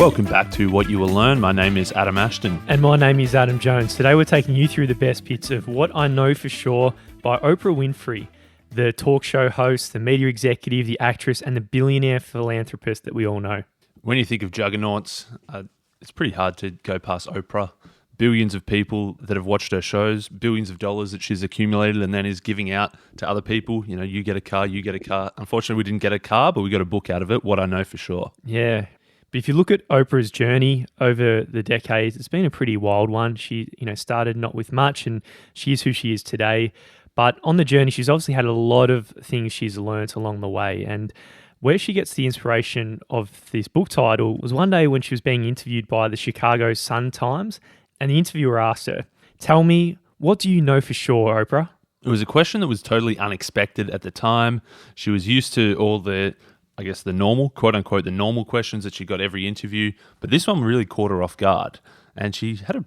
Welcome back to What You Will Learn. My name is Adam Ashton. And my name is Adam Jones. Today we're taking you through the best bits of What I Know For Sure by Oprah Winfrey, the talk show host, the media executive, the actress, and the billionaire philanthropist that we all know. When you think of juggernauts, it's pretty hard to go past Oprah. Billions of people that have watched her shows, billions of dollars that she's accumulated and then is giving out to other people. You know, you get a car, you get a car. Unfortunately, we didn't get a car, but we got a book out of it, What I Know For Sure. Yeah. But if you look at Oprah's journey over the decades, it's been a pretty wild one. She, started not with much and she is who she is today. But on the journey, she's obviously had a lot of things she's learnt along the way. And where she gets the inspiration of this book title was one day when she was being interviewed by the Chicago Sun-Times. And the interviewer asked her, "Tell me, what do you know for sure, Oprah?" It was a question that was totally unexpected at the time. She was used to all the normal, quote unquote, the normal questions that she got every interview. But this one really caught her off guard. And she had a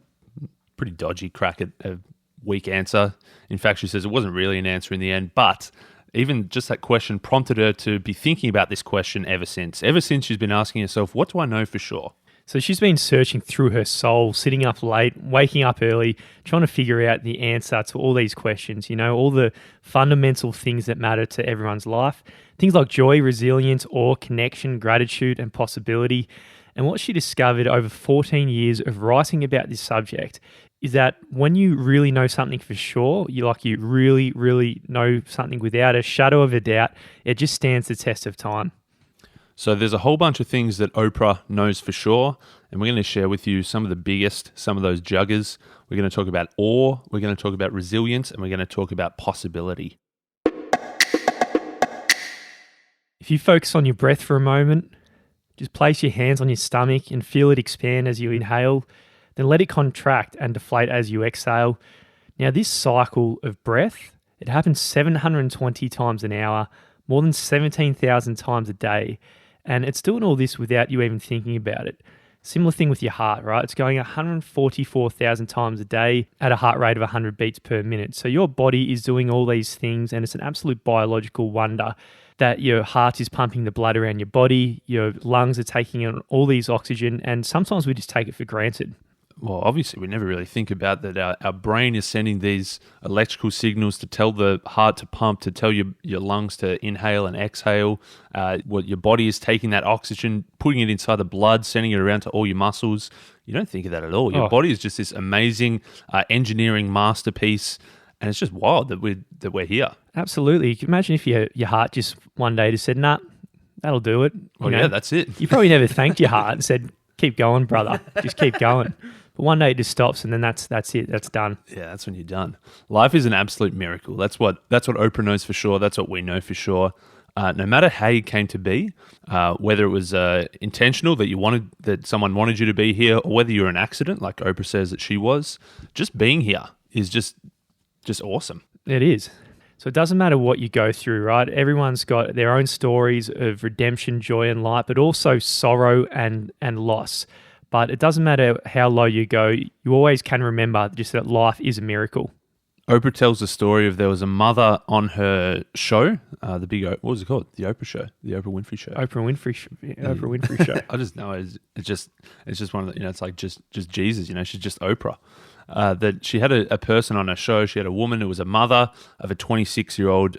pretty dodgy crack at a weak answer. In fact, she says it wasn't really an answer in the end. But even just that question prompted her to be thinking about this question ever since. Ever since she's been asking herself, what do I know for sure? So she's been searching through her soul, sitting up late, waking up early, trying to figure out the answer to all these questions, all the fundamental things that matter to everyone's life. Things like joy, resilience, awe, connection, gratitude, and possibility. And what she discovered over 14 years of writing about this subject is that when you really know something for sure, you really, really know something without a shadow of a doubt, it just stands the test of time. So there's a whole bunch of things that Oprah knows for sure, and we're going to share with you some of the biggest, some of those juggers. We're going to talk about awe, we're going to talk about resilience, and we're going to talk about possibility. If you focus on your breath for a moment, just place your hands on your stomach and feel it expand as you inhale, then let it contract and deflate as you exhale. Now this cycle of breath, it happens 720 times an hour, more than 17,000 times a day. And it's doing all this without you even thinking about it. Similar thing with your heart, right? It's going 144,000 times a day at a heart rate of 100 beats per minute. So your body is doing all these things, and it's an absolute biological wonder that your heart is pumping the blood around your body, your lungs are taking in all these oxygen, and sometimes we just take it for granted. Well, obviously, we never really think about that. Our brain is sending these electrical signals to tell the heart to pump, to tell your lungs to inhale and exhale. What your body is taking that oxygen, putting it inside the blood, sending it around to all your muscles. You don't think of that at all. Your body is just this amazing engineering masterpiece, and it's just wild that we're here. Absolutely. You can imagine if your heart just one day just said, "Nah, that'll do it." Yeah, that's it. You probably never thanked your heart and said, "Keep going, brother. Just keep going." But one day it just stops, and then that's it. That's done. Yeah, that's when you're done. Life is an absolute miracle. That's what Oprah knows for sure. That's what we know for sure. No matter how you came to be, whether it was intentional that someone wanted you to be here, or whether you're an accident, like Oprah says that she was, just being here is just awesome. It is. So it doesn't matter what you go through, right? Everyone's got their own stories of redemption, joy, and light, but also sorrow and loss. But it doesn't matter how low you go, you always can remember just that life is a miracle. Oprah tells the story of there was a mother on her show, what was it called? The Oprah Show, the Oprah Winfrey Show. Oprah Winfrey Show. I just know it's just one of the, it's like just Jesus, she's just Oprah. That she had a person on her show. She had a woman who was a mother of a 26-year-old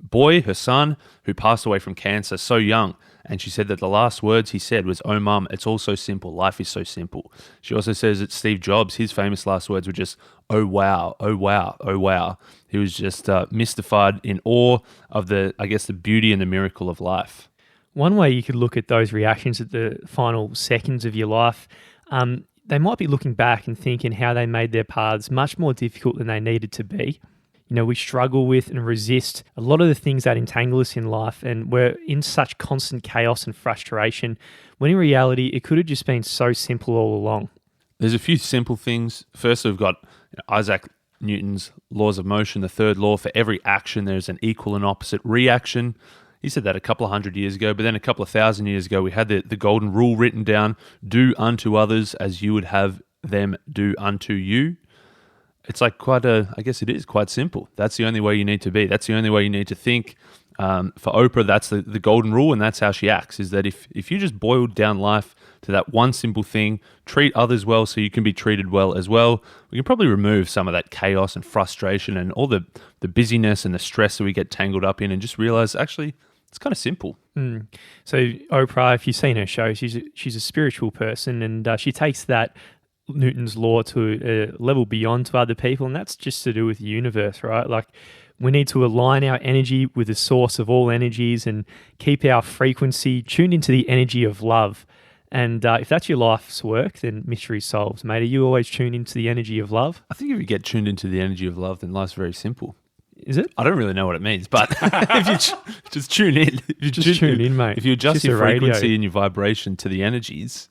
boy, her son, who passed away from cancer so young. And she said that the last words he said was, "Oh, Mum, it's all so simple. Life is so simple." She also says that Steve Jobs, his famous last words were just, "Oh, wow, oh, wow, oh, wow." He was just mystified, in awe of the beauty and the miracle of life. One way you could look at those reactions at the final seconds of your life, they might be looking back and thinking how they made their paths much more difficult than they needed to be. We struggle with and resist a lot of the things that entangle us in life, and we're in such constant chaos and frustration, when in reality, it could have just been so simple all along. There's a few simple things. First, we've got Isaac Newton's laws of motion, the third law: for every action, there's an equal and opposite reaction. He said that a couple of hundred years ago, but then a couple of thousand years ago, we had the golden rule written down: do unto others as you would have them do unto you. It's like it is quite simple. That's the only way you need to be. That's the only way you need to think. For Oprah, that's the golden rule, and that's how she acts, is that if you just boiled down life to that one simple thing: treat others well so you can be treated well as well. We can probably remove some of that chaos and frustration and all the busyness and the stress that we get tangled up in, and just realize actually it's kind of simple. So Oprah, if you've seen her show, she's a spiritual person, and she takes that Newton's law to a level beyond to other people, and that's just to do with the universe, right? Like, we need to align our energy with the source of all energies and keep our frequency tuned into the energy of love. And if that's your life's work, then mystery solved, mate. Are you always tuned into the energy of love? I think if you get tuned into the energy of love, then life's very simple. Is it? I don't really know what it means, but if you just tune in, tune in, mate. If you adjust Just your a radio. frequency and your vibration to the energies,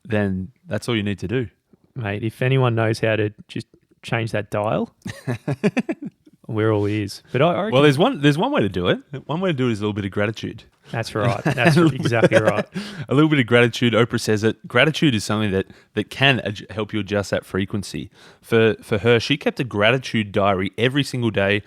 then that's all you need to do. Mate, if anyone knows how to just change that dial, we're all ears. But I reckon, Well, there's one way to do it. One way to do it is a little bit of gratitude. that's right. That's exactly right. A little bit of gratitude. Oprah says it. Gratitude is something that can help you adjust that frequency. For her, she kept a gratitude diary every single day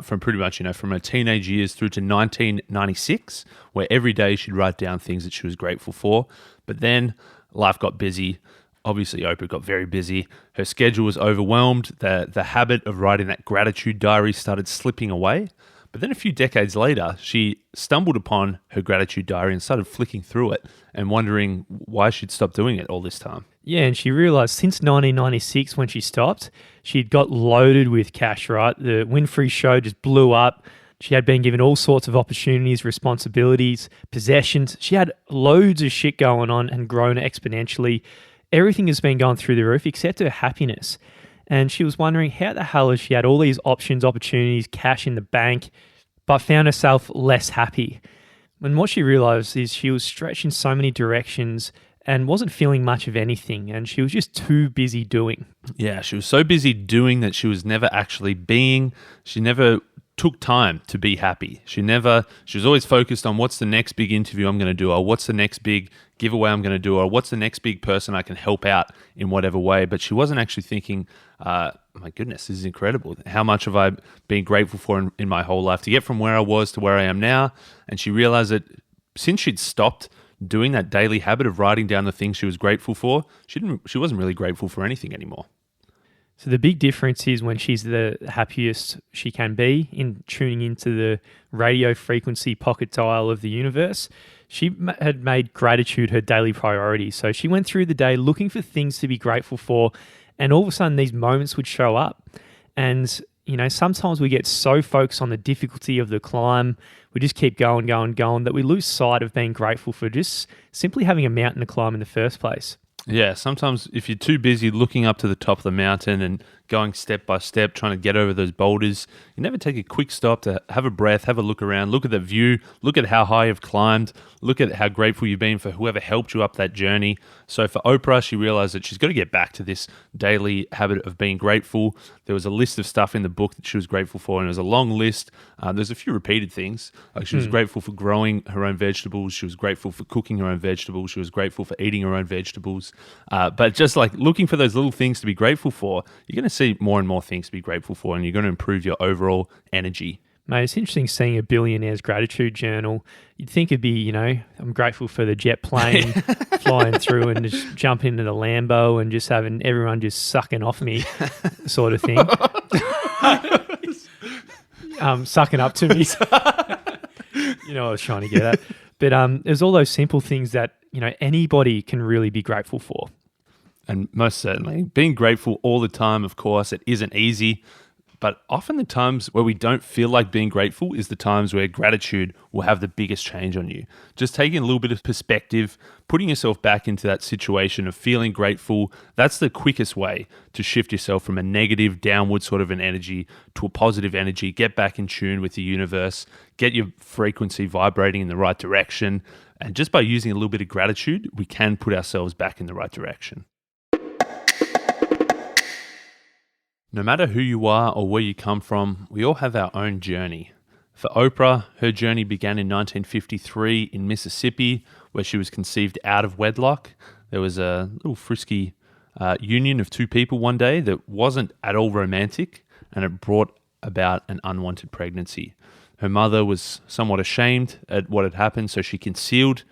from pretty much, from her teenage years through to 1996, where every day she'd write down things that she was grateful for. But then life got busy. Obviously, Oprah got very busy. Her schedule was overwhelmed. The habit of writing that gratitude diary started slipping away. But then a few decades later, she stumbled upon her gratitude diary and started flicking through it and wondering why she'd stopped doing it all this time. Yeah, and she realised since 1996 when she stopped, she'd got loaded with cash, right? The Winfrey show just blew up. She had been given all sorts of opportunities, responsibilities, possessions. She had loads of shit going on and grown exponentially. Everything has been going through the roof except her happiness. And she was wondering how the hell has she had all these options, opportunities, cash in the bank, but found herself less happy. And what she realised is she was stretched in so many directions and wasn't feeling much of anything. And she was just too busy doing. Yeah, she was so busy doing that she was never actually being. She never took time to be happy. She was always focused on what's the next big interview I'm going to do, or what's the next big giveaway I'm going to do, or what's the next big person I can help out in whatever way. But she wasn't actually thinking, my goodness, this is incredible. How much have I been grateful for in my whole life to get from where I was to where I am now? And she realized that since she'd stopped doing that daily habit of writing down the things she was grateful for, she wasn't really grateful for anything anymore. So the big difference is when she's the happiest she can be in tuning into the radio frequency pocket dial of the universe, she had made gratitude her daily priority. So she went through the day looking for things to be grateful for, and all of a sudden these moments would show up. And, sometimes we get so focused on the difficulty of the climb, we just keep going, that we lose sight of being grateful for just simply having a mountain to climb in the first place. Yeah, sometimes if you're too busy looking up to the top of the mountain and going step by step, trying to get over those boulders, you never take a quick stop to have a breath, have a look around, look at the view, look at how high you've climbed, look at how grateful you've been for whoever helped you up that journey. So for Oprah, she realized that she's got to get back to this daily habit of being grateful. There was a list of stuff in the book that she was grateful for, and it was a long list. There's a few repeated things. Like she was grateful for growing her own vegetables. She was grateful for cooking her own vegetables. She was grateful for eating her own vegetables. But just like looking for those little things to be grateful for, you're going to see more and more things to be grateful for, and you're going to improve your overall energy. Mate, it's interesting seeing a billionaire's gratitude journal. You'd think it'd be, I'm grateful for the jet plane flying through and just jump into the Lambo and just having everyone just sucking off me sort of thing. Sucking up to me. You know what I was trying to get at. But there's all those simple things that, anybody can really be grateful for. And most certainly, being grateful all the time, of course, it isn't easy. But often the times where we don't feel like being grateful is the times where gratitude will have the biggest change on you. Just taking a little bit of perspective, putting yourself back into that situation of feeling grateful, that's the quickest way to shift yourself from a negative, downward sort of an energy to a positive energy. Get back in tune with the universe, get your frequency vibrating in the right direction. And just by using a little bit of gratitude, we can put ourselves back in the right direction. No matter who you are or where you come from, we all have our own journey. For Oprah, her journey began in 1953 in Mississippi, where she was conceived out of wedlock. There was a little frisky union of two people one day that wasn't at all romantic, and it brought about an unwanted pregnancy. Her mother was somewhat ashamed at what had happened, so she concealed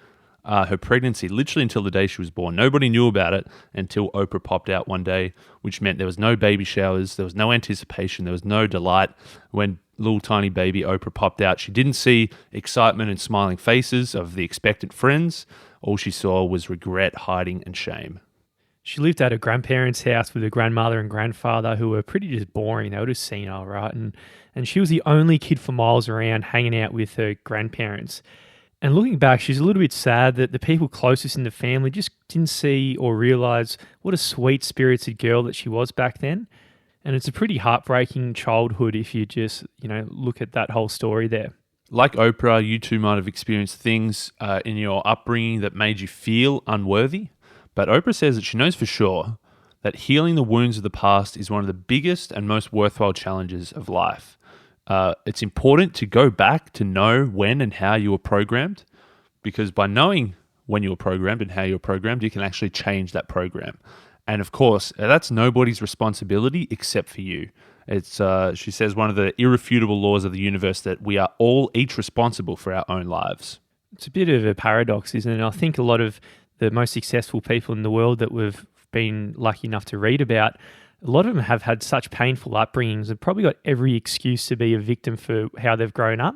her pregnancy literally until the day she was born. Nobody knew about it until Oprah popped out one day, which meant there was no baby showers, there was no anticipation, there was no delight. When little tiny baby Oprah popped out, she didn't see excitement and smiling faces of the expectant friends. All she saw was regret, hiding, and shame. She lived at her grandparents' house with her grandmother and grandfather, who were pretty just boring. They were just senile, right? And she was the only kid for miles around hanging out with her grandparents. And looking back, she's a little bit sad that the people closest in the family just didn't see or realize what a sweet-spirited girl that she was back then. And it's a pretty heartbreaking childhood if you just, look at that whole story there. Like Oprah, you too might have experienced things in your upbringing that made you feel unworthy. But Oprah says that she knows for sure that healing the wounds of the past is one of the biggest and most worthwhile challenges of life. It's important to go back to know when and how you were programmed, because by knowing when you were programmed and how you were programmed, you can actually change that program. And of course, that's nobody's responsibility except for you. It's she says one of the irrefutable laws of the universe that we are all each responsible for our own lives. It's a bit of a paradox, isn't it? I think a lot of the most successful people in the world that we've been lucky enough to read about, a lot of them have had such painful upbringings and probably got every excuse to be a victim for how they've grown up.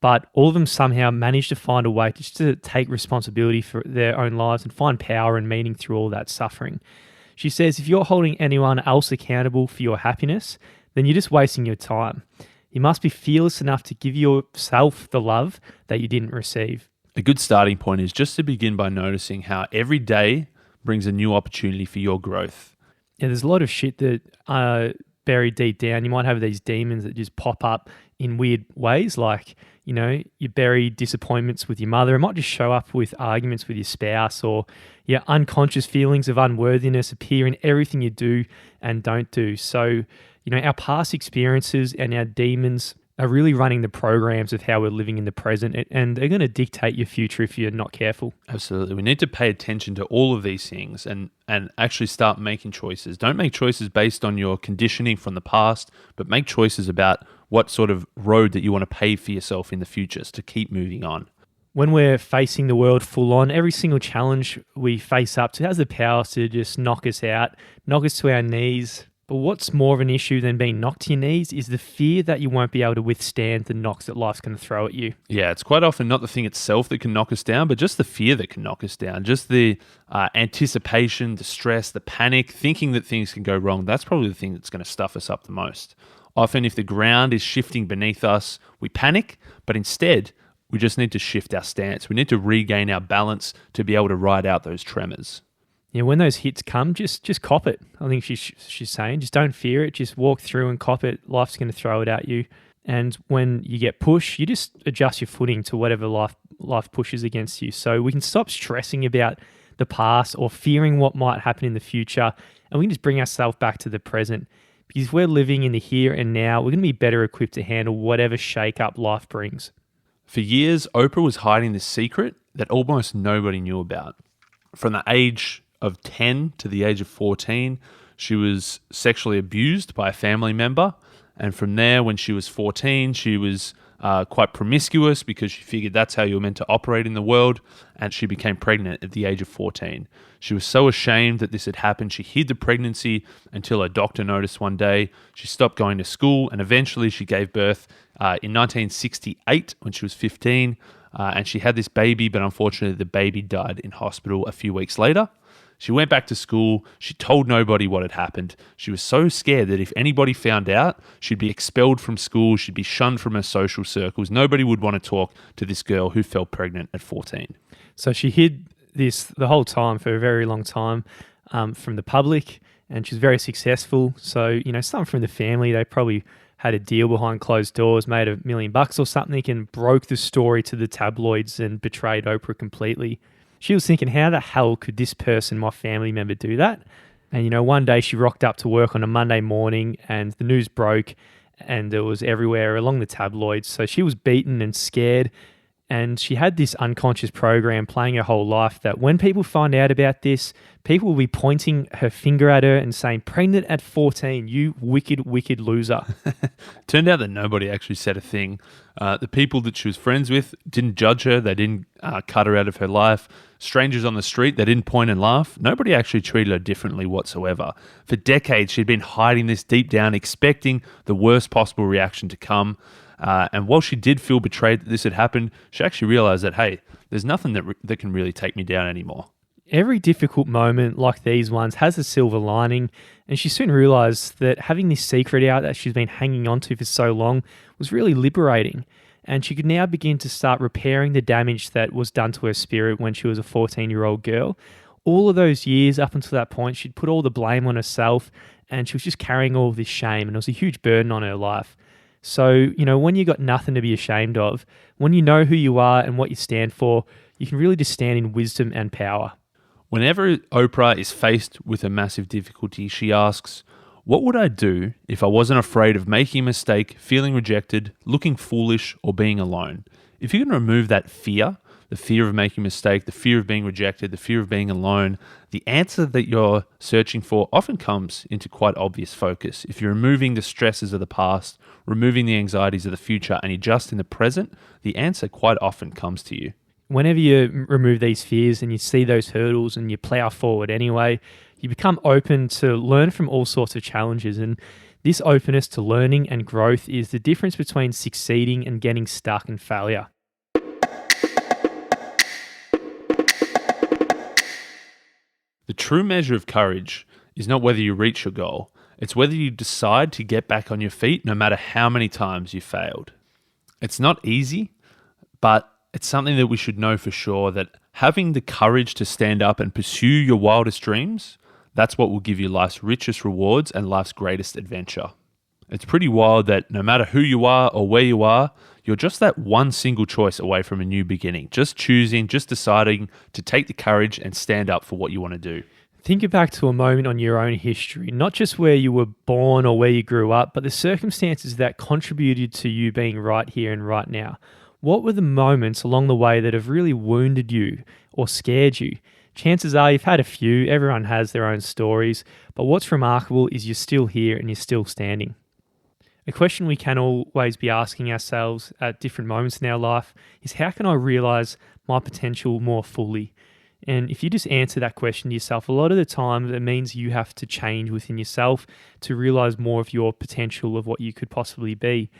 But all of them somehow managed to find a way just to take responsibility for their own lives and find power and meaning through all that suffering. She says, if you're holding anyone else accountable for your happiness, then you're just wasting your time. You must be fearless enough to give yourself the love that you didn't receive. A good starting point is just to begin by noticing how every day brings a new opportunity for your growth. Yeah, there's a lot of shit that buried deep down. You might have these demons that just pop up in weird ways, like, you bury disappointments with your mother. It might just show up with arguments with your spouse, or your unconscious feelings of unworthiness appear in everything you do and don't do. So, our past experiences and our demons are really running the programs of how we're living in the present, and they're going to dictate your future if you're not careful. Absolutely. We need to pay attention to all of these things and actually start making choices. Don't make choices based on your conditioning from the past, but make choices about what sort of road that you want to pave for yourself in the future to keep moving on. When we're facing the world full on, every single challenge we face up to has the power to just knock us out, knock us to our knees. But what's more of an issue than being knocked to your knees is the fear that you won't be able to withstand the knocks that life's going to throw at you. Yeah, it's quite often not the thing itself that can knock us down, but just the fear that can knock us down. Just the anticipation, the stress, the panic, thinking that things can go wrong. That's probably the thing that's going to stuff us up the most. Often if the ground is shifting beneath us, we panic, but instead we just need to shift our stance. We need to regain our balance to be able to ride out those tremors. Yeah, when those hits come, just cop it. I think she's saying, just don't fear it. Just walk through and cop it. Life's going to throw it at you. And when you get pushed, you just adjust your footing to whatever life pushes against you. So we can stop stressing about the past or fearing what might happen in the future, and we can just bring ourselves back to the present. Because if we're living in the here and now, we're going to be better equipped to handle whatever shake-up life brings. For years, Oprah was hiding this secret that almost nobody knew about. From the age of 10 to the age of 14, she was sexually abused by a family member. And from there, when she was 14, she was quite promiscuous because she figured that's how you were meant to operate in the world. And she became pregnant at the age of 14. She was so ashamed that this had happened. She hid the pregnancy until her doctor noticed one day. She stopped going to school, and eventually she gave birth in 1968 when she was 15. And she had this baby, but unfortunately the baby died in hospital a few weeks later. She went back to school. She told nobody what had happened. She was so scared that if anybody found out, she'd be expelled from school. She'd be shunned from her social circles. Nobody would want to talk to this girl who fell pregnant at 14. So she hid this the whole time for a very long time from the public, and she's very successful. So, some from the family, they probably had a deal behind closed doors, made $1 million or something, and broke the story to the tabloids and betrayed Oprah completely. She was thinking, how the hell could this person, my family member, do that? And, one day she rocked up to work on a Monday morning and the news broke and it was everywhere along the tabloids. So she was beaten and scared. And she had this unconscious program playing her whole life that when people find out about this, people will be pointing her finger at her and saying, "Pregnant at 14, you wicked, wicked loser." Turned out that nobody actually said a thing. The people that she was friends with didn't judge her. They didn't cut her out of her life. Strangers on the street, they didn't point and laugh. Nobody actually treated her differently whatsoever. For decades, she'd been hiding this deep down, expecting the worst possible reaction to come. And while she did feel betrayed that this had happened, she actually realized that, hey, there's nothing that can really take me down anymore. Every difficult moment like these ones has a silver lining, and she soon realized that having this secret out that she's been hanging on to for so long was really liberating, and she could now begin to start repairing the damage that was done to her spirit when she was a 14-year-old girl. All of those years up until that point, she'd put all the blame on herself, and she was just carrying all of this shame, and it was a huge burden on her life. So, when you got nothing to be ashamed of, when you know who you are and what you stand for, you can really just stand in wisdom and power. Whenever Oprah is faced with a massive difficulty, she asks, "What would I do if I wasn't afraid of making a mistake, feeling rejected, looking foolish, or being alone?" If you can remove that fear, the fear of making a mistake, the fear of being rejected, the fear of being alone, the answer that you're searching for often comes into quite obvious focus. If you're removing the stresses of the past, removing the anxieties of the future, and you're just in the present, the answer quite often comes to you. Whenever you remove these fears and you see those hurdles and you plow forward anyway, you become open to learn from all sorts of challenges. And this openness to learning and growth is the difference between succeeding and getting stuck in failure. The true measure of courage is not whether you reach your goal, it's whether you decide to get back on your feet no matter how many times you failed. It's not easy, but it's something that we should know for sure, that having the courage to stand up and pursue your wildest dreams, that's what will give you life's richest rewards and life's greatest adventure. It's pretty wild that no matter who you are or where you are, you're just that one single choice away from a new beginning. Just choosing, just deciding to take the courage and stand up for what you want to do. Think back to a moment on your own history, not just where you were born or where you grew up, but the circumstances that contributed to you being right here and right now. What were the moments along the way that have really wounded you or scared you? Chances are you've had a few, everyone has their own stories, but what's remarkable is you're still here and you're still standing. A question we can always be asking ourselves at different moments in our life is, how can I realize my potential more fully? And if you just answer that question to yourself, a lot of the time it means you have to change within yourself to realize more of your potential of what you could possibly be.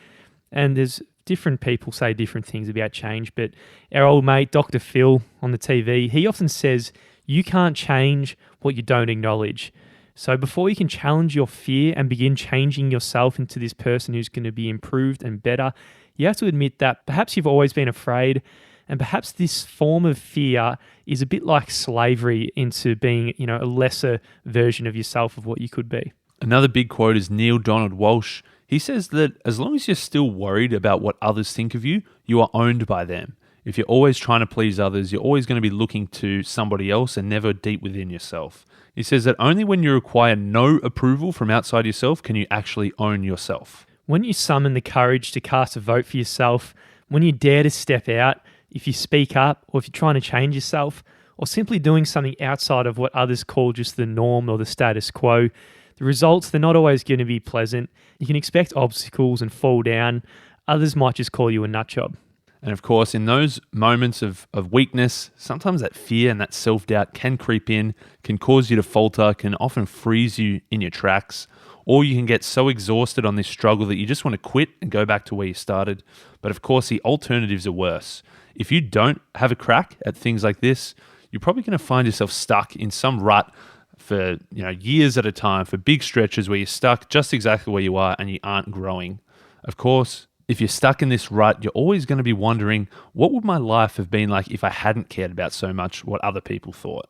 And there's different people say different things about change, but our old mate, Dr. Phil, on the TV, he often says, you can't change what you don't acknowledge. So before you can challenge your fear and begin changing yourself into this person who's going to be improved and better, you have to admit that perhaps you've always been afraid, and perhaps this form of fear is a bit like slavery into being, a lesser version of yourself of what you could be. Another big quote is Neil Donald Walsh. He says that as long as you're still worried about what others think of you, you are owned by them. If you're always trying to please others, you're always going to be looking to somebody else and never deep within yourself. He says that only when you require no approval from outside yourself can you actually own yourself. When you summon the courage to cast a vote for yourself, when you dare to step out, if you speak up, or if you're trying to change yourself, or simply doing something outside of what others call just the norm or the status quo, the results, they're not always going to be pleasant. You can expect obstacles and fall down. Others might just call you a nut job. And of course, in those moments of weakness, sometimes that fear and that self-doubt can creep in, can cause you to falter, can often freeze you in your tracks, or you can get so exhausted on this struggle that you just want to quit and go back to where you started. But of course, the alternatives are worse. If you don't have a crack at things like this, you're probably going to find yourself stuck in some rut for years at a time, for big stretches where you're stuck just exactly where you are and you aren't growing. Of course, if you're stuck in this rut, you're always going to be wondering, what would my life have been like if I hadn't cared about so much what other people thought?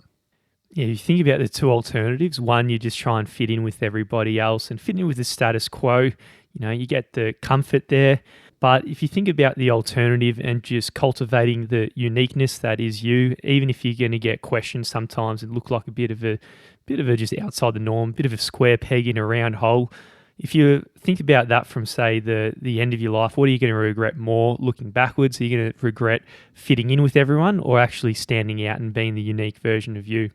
Yeah, you think about the two alternatives. One, you just try and fit in with everybody else and fit in with the status quo. You get the comfort there. But if you think about the alternative and just cultivating the uniqueness that is you, even if you're going to get questions sometimes and look like a bit of a just outside the norm, bit of a square peg in a round hole, If you think about that from, say, the end of your life, what are you going to regret more looking backwards? Are you going to regret fitting in with everyone or actually standing out and being the unique version of you?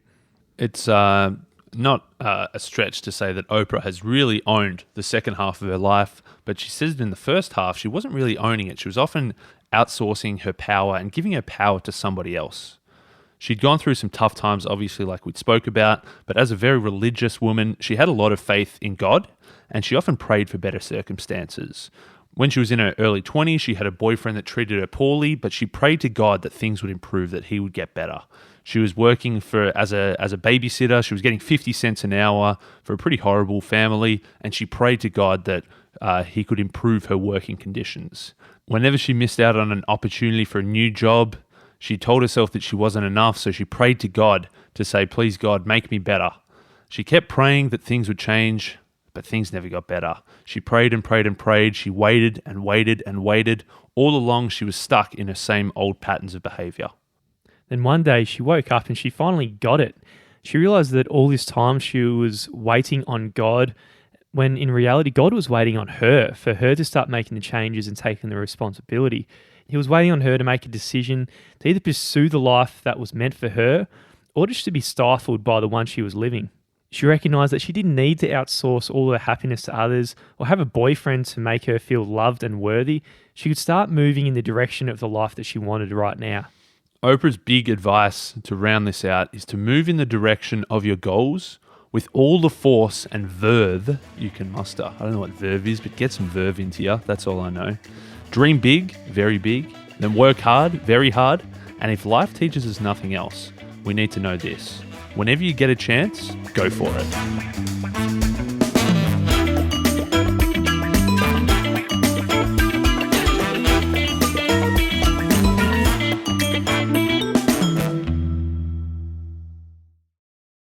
It's not a stretch to say that Oprah has really owned the second half of her life, but she says that in the first half, she wasn't really owning it. She was often outsourcing her power and giving her power to somebody else. She'd gone through some tough times, obviously, like we spoke about, but as a very religious woman, she had a lot of faith in God, and she often prayed for better circumstances. When she was in her early 20s, she had a boyfriend that treated her poorly, but she prayed to God that things would improve, that he would get better. She was working as a babysitter. She was getting 50 cents an hour for a pretty horrible family, and she prayed to God that he could improve her working conditions. Whenever she missed out on an opportunity for a new job, she told herself that she wasn't enough, so she prayed to God to say, please God, make me better. She kept praying that things would change, but things never got better. She prayed and prayed and prayed. She waited and waited and waited. All along, she was stuck in her same old patterns of behavior. Then one day she woke up and she finally got it. She realized that all this time she was waiting on God, when in reality, God was waiting on her for her to start making the changes and taking the responsibility. He was waiting on her to make a decision to either pursue the life that was meant for her or just to be stifled by the one she was living. She recognized that she didn't need to outsource all her happiness to others or have a boyfriend to make her feel loved and worthy. She could start moving in the direction of the life that she wanted right now. Oprah's big advice to round this out is to move in the direction of your goals with all the force and verve you can muster. I don't know what verve is, but get some verve into you. That's all I know. Dream big, very big, then work hard, very hard. And if life teaches us nothing else, we need to know this. Whenever you get a chance, go for it.